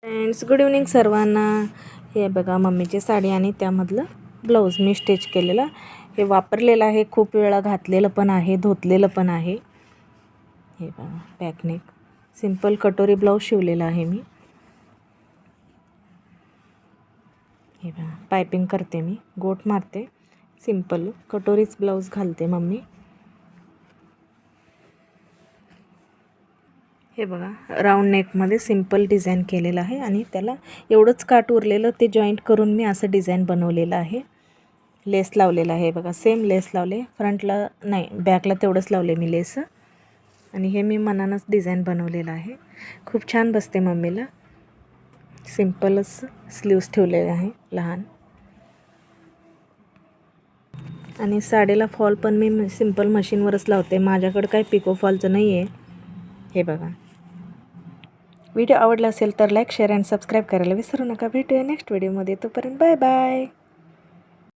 Friends, good evening सर्वांना. हे बघा मम्मीची साडी आणि त्यामधलं ब्लाऊज मी स्टिच केलेलं. हे वापरलेलं आहे, खूप वेळा घातलेलं पण आहे, धुतलेलं पण आहे. हे बघा बॅकनेक सिंपल कटोरी ब्लाऊज शिवलेला आहे मी. हे बघा पायपिंग करते मी, गोट मारते, सिंपल कटोरीच ब्लाऊज घालते मम्मी. हे बघा राऊंड नेकमध्ये सिंपल डिझाईन केलेलं आहे आणि त्याला एवढंच काट उरलेलं ते जॉईंट करून मी असं डिझाईन बनवलेलं आहे. लेस लावलेला आहे बघा, सेम लेस लावले, फ्रंटला नाही बॅकला तेवढंच लावले मी लेस. आणि हे मी मनानंच डिझाईन बनवलेलं आहे. खूप छान बसते मम्मीला. सिंपलच स्लीव्स ठेवलेले आहे लहान. आणि साडीला फॉल पण मी सिंपल मशीनवरच लावते, माझ्याकडे काही पिको फॉलचं नाही आहे. हे बघा व्हिडिओ आवडला असेल तर लाईक, शेअर अँड सबस्क्राईब करायला विसरू नका. भेटूया नेक्स्ट व्हिडिओमध्ये. तोपर्यंत बाय बाय.